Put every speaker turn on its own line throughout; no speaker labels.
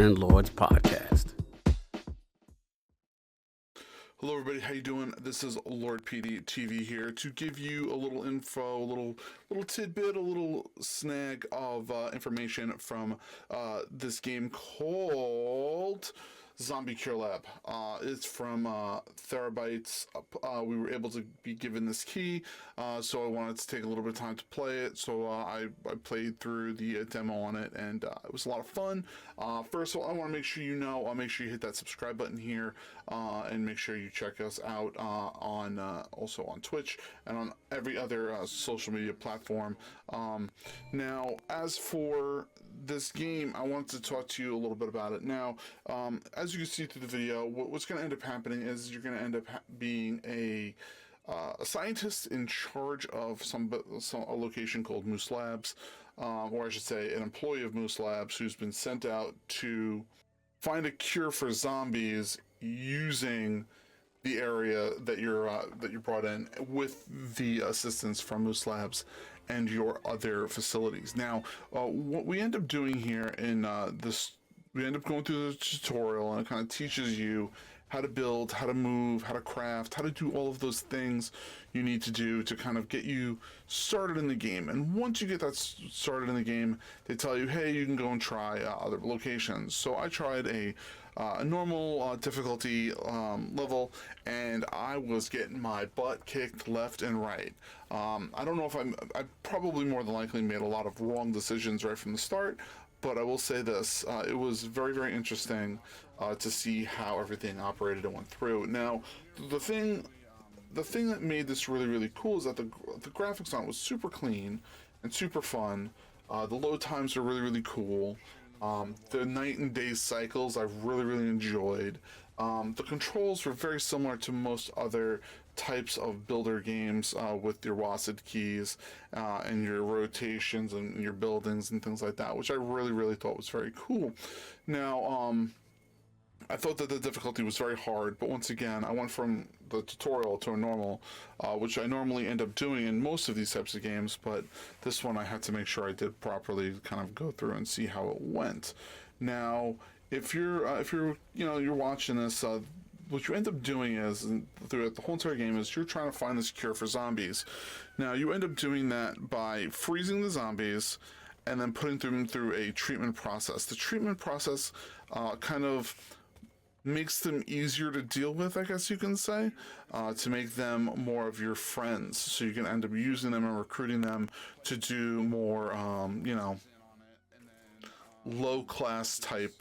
Landlords Podcast.
Hello everybody, how you doing? This is Lord PeteyTV here to give you a little info, a little tidbit, a little snag of information from this game called Zombie Cure Lab. It's from Terabytes. We were able to be given this key, so I wanted to take a little bit of time to play it. So I played through the demo on it, and it was a lot of fun. First of all, I want to make sure you know, I'll make sure you hit that subscribe button here, and make sure you check us out on also on Twitch and on every other social media platform. Now, as for this game, I wanted to talk to you a little bit about it. Now, as you can see through the video, what's going to end up happening is you're going to end up being a scientist in charge of a location called Moose Labs, or I should say an employee of Moose Labs who's been sent out to find a cure for zombies using the area that you're brought in with the assistance from Moose Labs and your other facilities. Now, what we end up doing here in we end up going through the tutorial, and it kind of teaches you how to build, how to move, how to craft, how to do all of those things you need to do to kind of get you started in the game. And once you get that started in the game, they tell you, hey, you can go and try other locations. So I tried a normal difficulty level, and I was getting my butt kicked left and right. I don't know if I probably more than likely made a lot of wrong decisions right from the start, but I will say this, it was very, very interesting to see how everything operated and went through. Now, the thing that made this really, really cool is that the graphics on it was super clean and super fun. The load times are really, really cool. The night and day cycles I really, really enjoyed. The controls were very similar to most other types of builder games, with your WASD keys and your rotations and your buildings and things like that, which I really, really thought was very cool. Now, I thought that the difficulty was very hard, but once again, I went from the tutorial to a normal, which I normally end up doing in most of these types of games, but this one I had to make sure I did properly, kind of go through and see how it went. Now, if you're watching this, what you end up doing is, throughout the whole entire game, is you're trying to find this cure for zombies. Now, you end up doing that by freezing the zombies and then putting them through a treatment process. The treatment process kind of makes them easier to deal with, I guess you can say, to make them more of your friends. So you can end up using them and recruiting them to do more, low-class type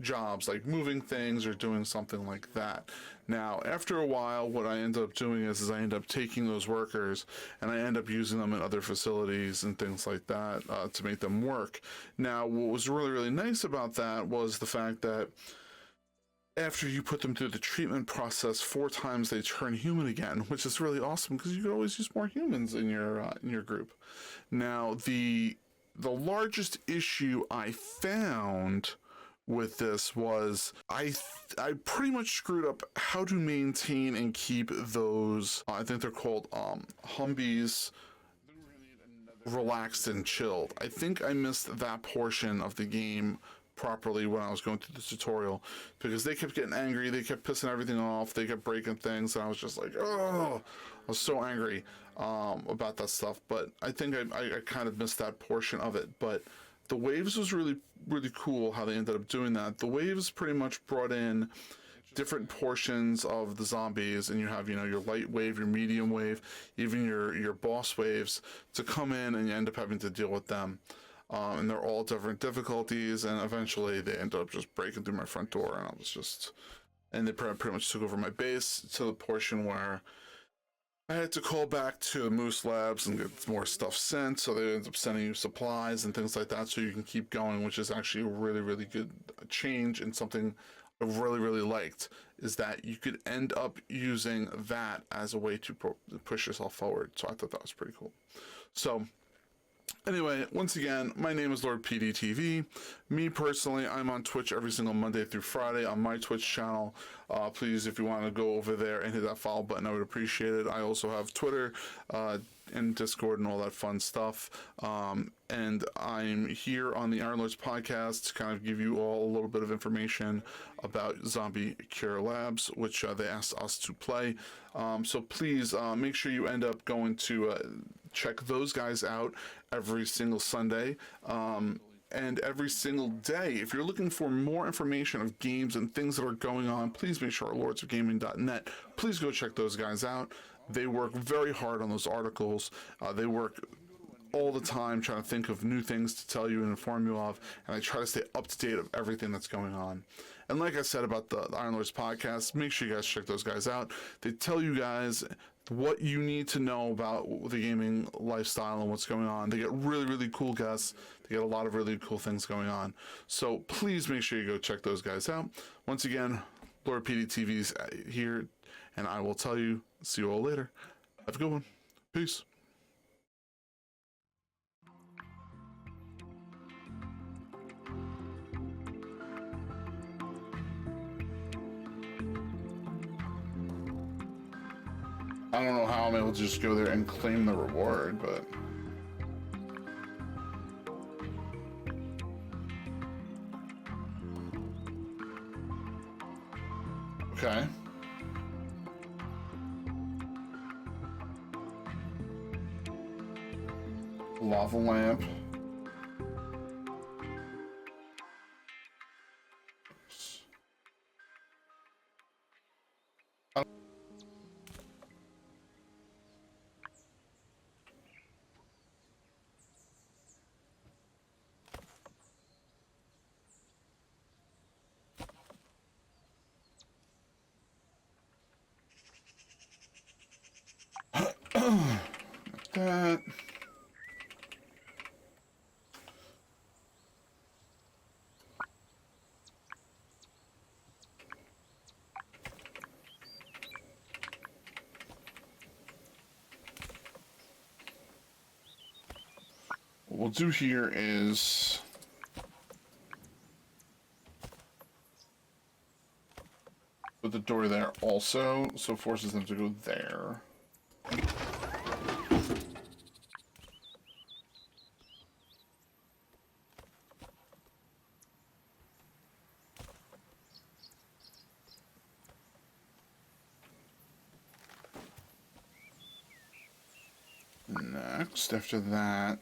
jobs, like moving things or doing something like that. Now, after a while, what I end up doing is I end up taking those workers and I end up using them in other facilities and things like that to make them work. Now, what was really, really nice about that was the fact that after you put them through the treatment process 4 times, they turn human again, which is really awesome because you can always use more humans in your group. Now, the largest issue I found with this was I pretty much screwed up how to maintain and keep those, I think they're called Humvees, relaxed and chilled. I think I missed that portion of the game properly when I was going through the tutorial, because they kept getting angry, they kept pissing everything off, they kept breaking things, and I was just like, oh, I was so angry about that stuff. But I think I kind of missed that portion of it. But the waves was really, really cool how they ended up doing that. The waves pretty much brought in different portions of the zombies, and you have, your light wave, your medium wave, even your boss waves to come in, and you end up having to deal with them. And they're all different difficulties, and eventually they ended up just breaking through my front door, and they pretty much took over my base to the portion where I had to call back to Moose Labs and get more stuff sent, so they ended up sending you supplies and things like that so you can keep going, which is actually a really, really good change, and something I really, really liked, is that you could end up using that as a way to push yourself forward. So I thought that was pretty cool. So Anyway, once again, my name is Lord PeteyTV. Me personally, I'm on Twitch every single Monday through Friday on my Twitch channel. Please, if you want to go over there and hit that follow button, I would appreciate it. I also have Twitter and Discord and all that fun stuff. And I'm here on the Iron Lords podcast to kind of give you all a little bit of information about Zombie Cure Labs, which they asked us to play. So please make sure you end up going to check those guys out every single Sunday. And every single day, if you're looking for more information of games and things that are going on, please make sure lordsofgaming.net. Please go check those guys out. They work very hard on those articles. They work all the time trying to think of new things to tell you and inform you of, and I try to stay up to date of everything that's going on. And like I said about the Iron Lords podcast, make sure you guys check those guys out. They tell you guys what you need to know about the gaming lifestyle and what's going on. They get really, really cool guests. They get a lot of really cool things going on. So please make sure you go check those guys out. Once again, Lord PeteyTV's here, and I will tell you, see you all later. Have a good one. Peace. I don't know how I'm able to just go there and claim the reward, but... Okay. Lava lamp. That. What we'll do here is put the door there also, so it forces them to go there. Next, after that,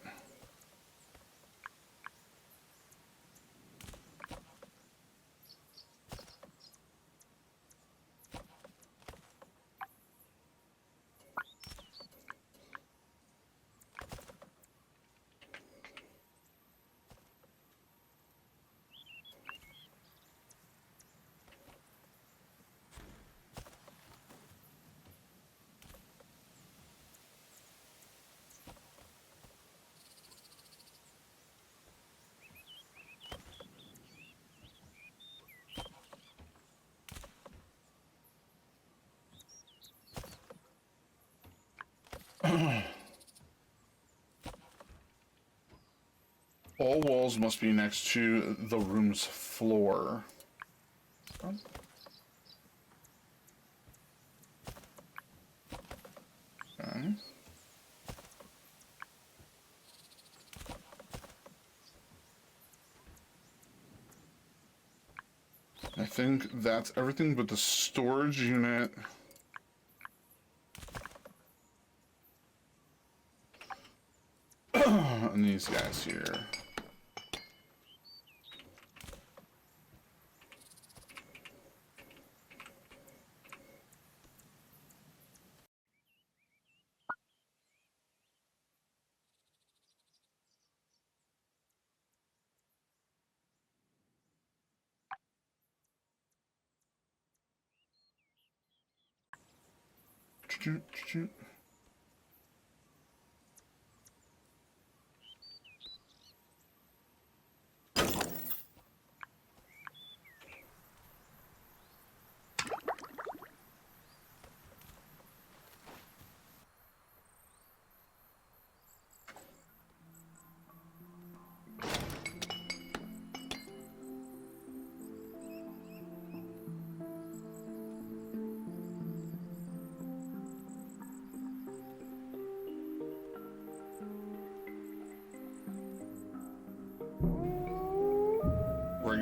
all walls must be next to the room's floor. Okay. I think that's everything but the storage unit. And these guys here.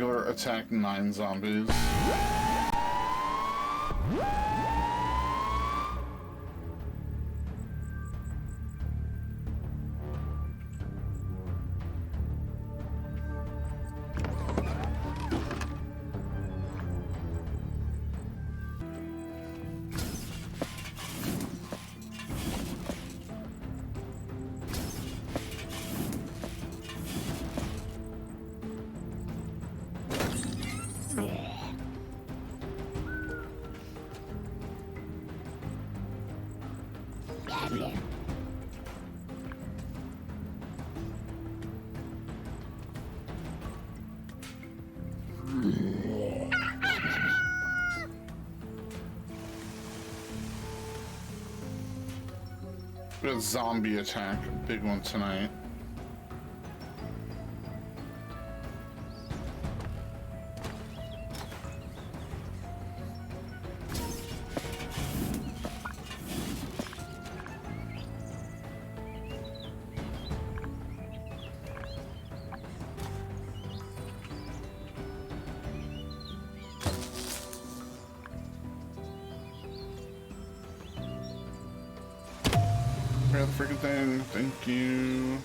regular attack 9 zombies. We got a zombie attack, a big one tonight. Grab the freaking thing. Thank you.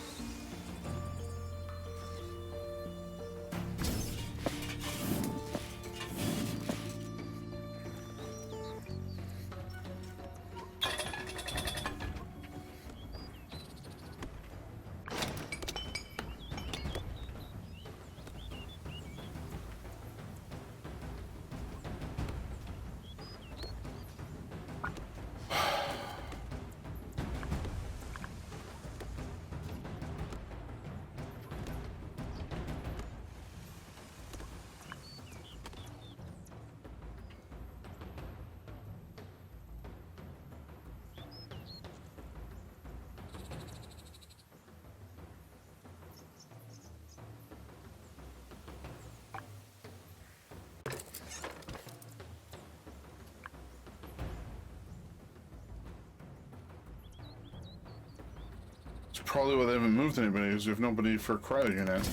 It's probably why they haven't moved anybody, because we have nobody for a cryo unit.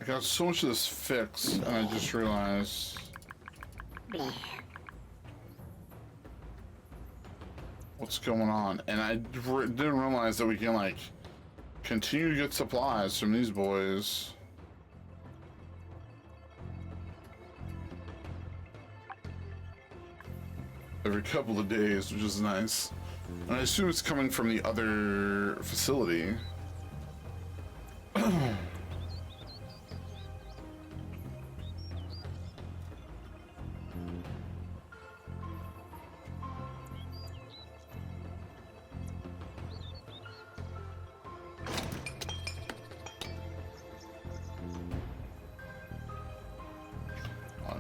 I got so much of this fixed, and I just realized what's going on, and I didn't realize that we can like continue to get supplies from these boys. Every couple of days, which is nice. And I assume it's coming from the other facility.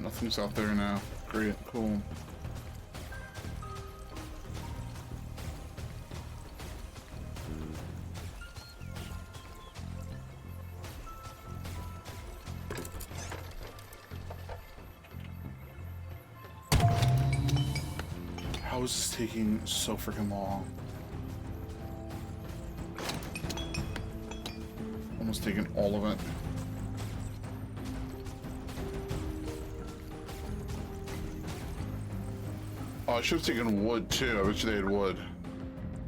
Nothing's out there now. Great, cool. How is this taking so freaking long? Almost taking all of it. Oh, I should have taken wood too. I bet you they had wood.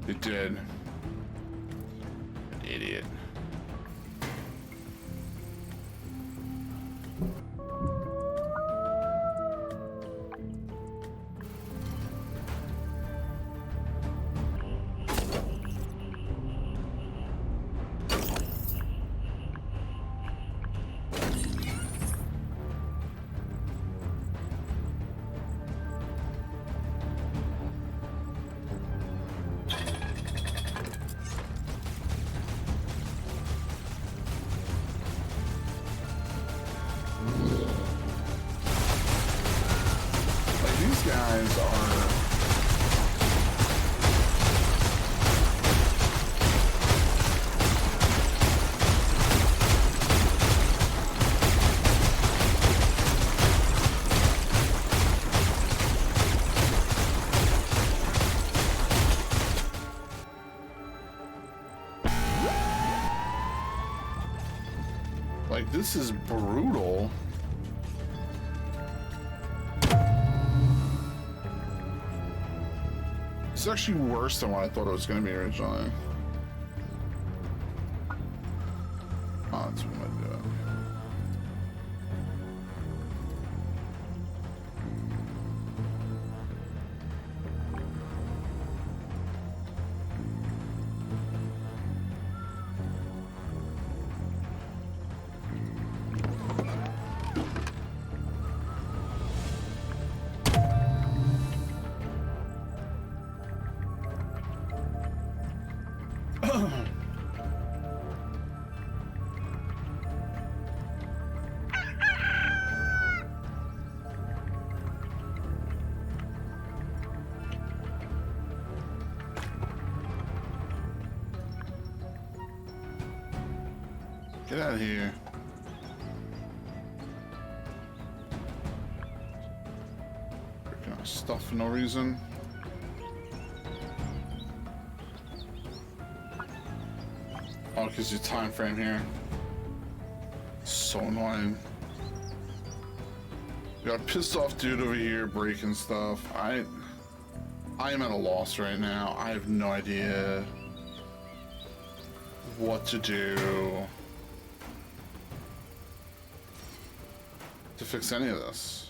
They did. An idiot. guys are... Like, this is brutal. It's actually worse than what I thought it was going to be originally. Oh, that's what I'm going to do. Get out of here. Freaking stuff for no reason. Oh, because your time frame here. So annoying. We got a pissed off dude over here breaking stuff. I am at a loss right now. I have no idea what to do to fix any of this.